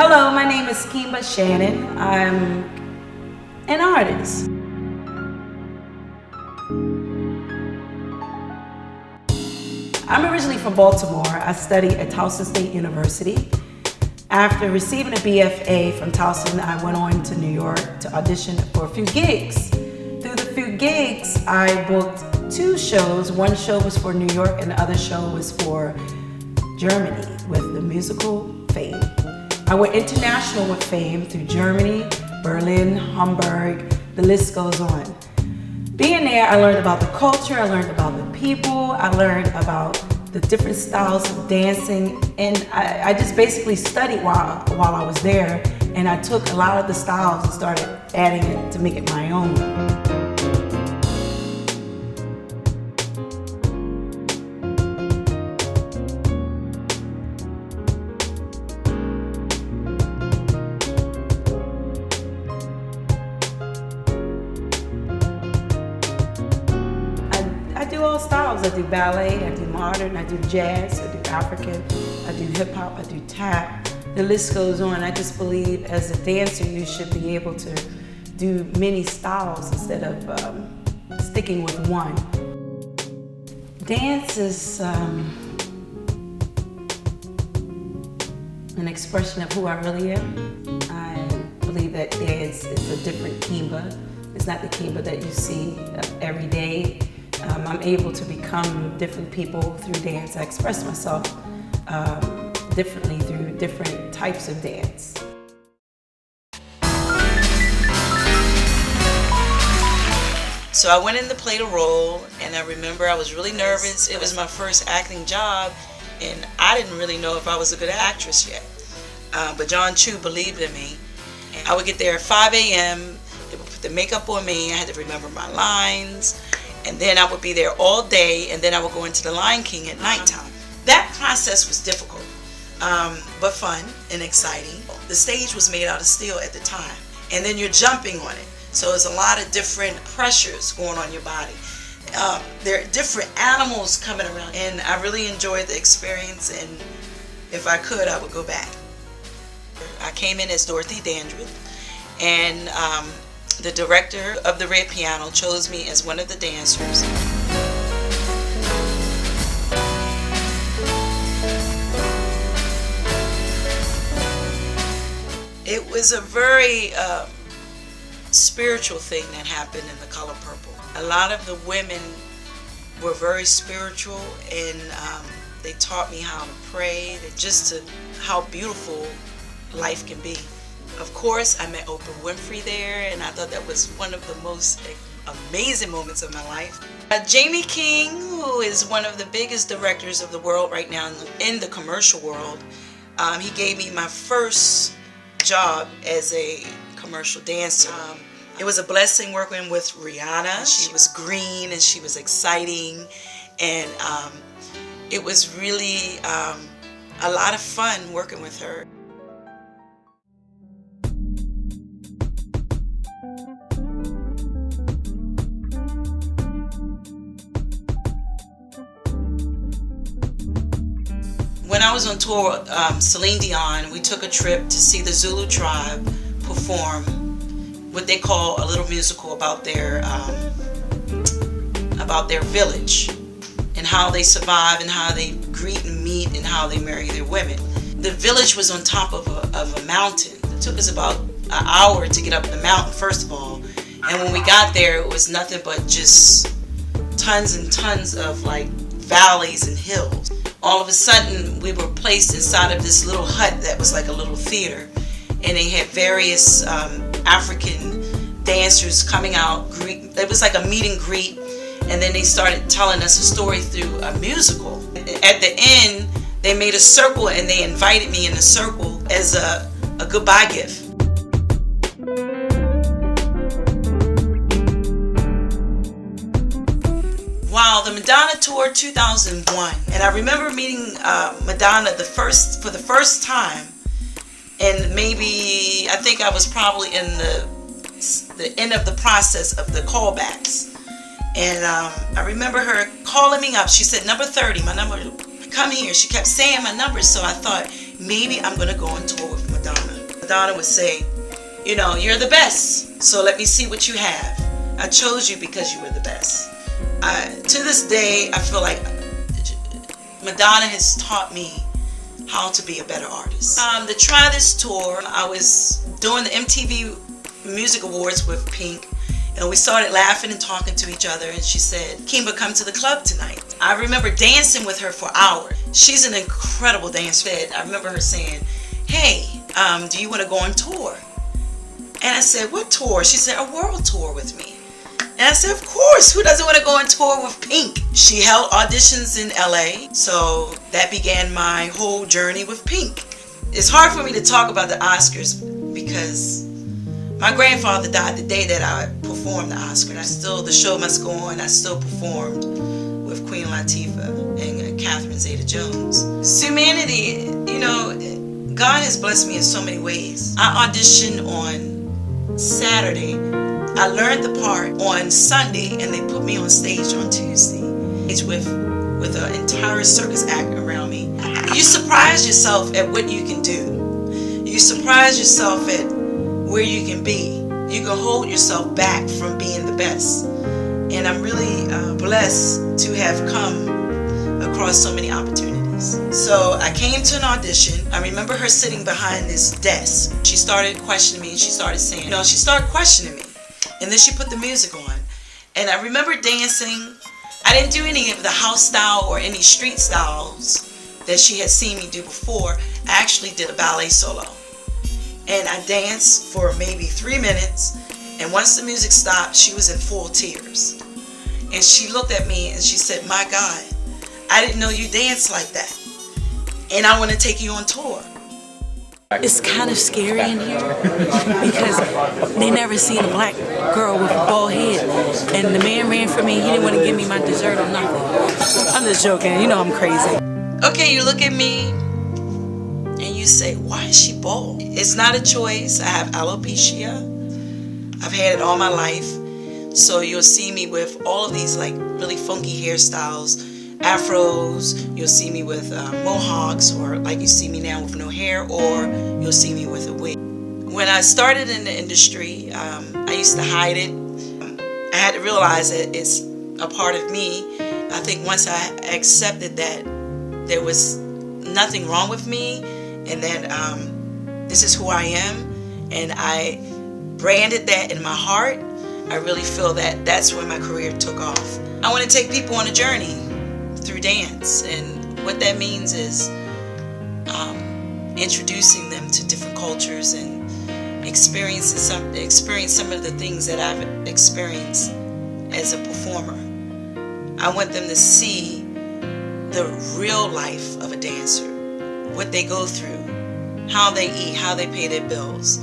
Hello, my name is Kemba Shannon. I'm an artist. I'm originally from Baltimore. I studied at Towson State University. After receiving a BFA from Towson, I went on to New York to audition for a few gigs. Through the few gigs, I booked 2 shows. One show was for New York and the other show was for Germany with the musical Fame. I went international with Fame through Germany, Berlin, Hamburg, the list goes on. Being there, I learned about the culture, I learned about the people, I learned about the different styles of dancing, and I just basically studied while I was there, and I took a lot of the styles and started adding it to make it my own. I do all styles. I do ballet, I do modern, I do jazz, I do African, I do hip hop, I do tap. The list goes on. I just believe as a dancer you should be able to do many styles instead of sticking with one. Dance is an expression of who I really am. I believe that dance is a different Kemba. It's not the Kemba that you see every day. I'm able to become different people through dance. I express myself differently through different types of dance. So I went in to play the role, and I remember I was really nervous. It was my first acting job, and I didn't really know if I was a good actress yet. But John Chu believed in me. I would get there at 5 a.m. They would put the makeup on me. I had to remember my lines. And then I would be there all day, and then I would go into the Lion King at nighttime. That process was difficult, but fun and exciting. The stage was made out of steel at the time, and then you're jumping on it. So there's a lot of different pressures going on your body. There are different animals coming around, and I really enjoyed the experience, and if I could, I would go back. I came in as Dorothy Dandridge, and the director of the Red Piano chose me as one of the dancers. It was a very spiritual thing that happened in The Color Purple. A lot of the women were very spiritual, and they taught me how to pray, just how beautiful life can be. Of course, I met Oprah Winfrey there, and I thought that was one of the most amazing moments of my life. Jamie King, who is one of the biggest directors of the world right now in the commercial world, he gave me my first job as a commercial dancer. It was a blessing working with Rihanna. She was green and she was exciting, and it was really a lot of fun working with her. When I was on tour with Celine Dion, we took a trip to see the Zulu tribe perform what they call a little musical about their village and how they survive and how they greet and meet and how they marry their women. The village was on top of a mountain. It took us about an hour to get up the mountain, first of all, and when we got there, it was nothing but just tons and tons of like valleys and hills. All of a sudden, we were placed inside of this little hut that was like a little theater, and they had various African dancers coming out. It was like a meet and greet, and then they started telling us a story through a musical. At the end, they made a circle, and they invited me in the circle as a goodbye gift. Wow, the Madonna Tour 2001, and I remember meeting Madonna for the first time, and maybe I think I was probably in the end of the process of the callbacks, and I remember her calling me up. She said number 30, my number, come here. She kept saying my number, so I thought maybe I'm gonna go on tour with Madonna. Madonna would say, you know, you're the best, so let me see what you have. I chose you because you were the best. To this day, I feel like Madonna has taught me how to be a better artist. To try this tour, I was doing the MTV Music Awards with Pink, and we started laughing and talking to each other, and she said, Kemba, come to the club tonight. I remember dancing with her for hours. She's an incredible dancer. I remember her saying, hey, do you want to go on tour? And I said, what tour? She said, a world tour with me. And I said, of course, who doesn't want to go on tour with Pink? She held auditions in LA, so that began my whole journey with Pink. It's hard for me to talk about the Oscars because my grandfather died the day that I performed the Oscars. The show must go on. I still performed with Queen Latifah and Catherine Zeta-Jones. Humanity, you know, God has blessed me in so many ways. I auditioned on Saturday. I learned the part on Sunday, and they put me on stage on Tuesday. It's with an entire circus act around me. You surprise yourself at what you can do. You surprise yourself at where you can be. You can hold yourself back from being the best. And I'm really blessed to have come across so many opportunities. So I came to an audition. I remember her sitting behind this desk. She started questioning me, and she started saying, you know, she started questioning me. And then she put the music on. And I remember dancing. I didn't do any of the house style or any street styles that she had seen me do before. I actually did a ballet solo. And I danced for maybe 3 minutes. And once the music stopped, she was in full tears. And she looked at me and she said, my God, I didn't know you danced like that. And I want to take you on tour. It's kind of scary in here because they never seen a black girl with a bald head, and the man ran for me. He didn't want to give me my dessert or nothing. I'm just joking. You know I'm crazy. Okay, you look at me and you say, why is she bald? It's not a choice. I have alopecia. I've had it all my life. So you'll see me with all of these like really funky hairstyles. Afros, you'll see me with mohawks, or like you see me now with no hair, or you'll see me with a wig. When I started in the industry, I used to hide it. I had to realize that it's a part of me. I think once I accepted that there was nothing wrong with me, and that this is who I am, and I branded that in my heart, I really feel that that's when my career took off. I want to take people on a journey through dance, and what that means is introducing them to different cultures and experience some of the things that I've experienced as a performer. I want them to see the real life of a dancer, what they go through, how they eat, how they pay their bills.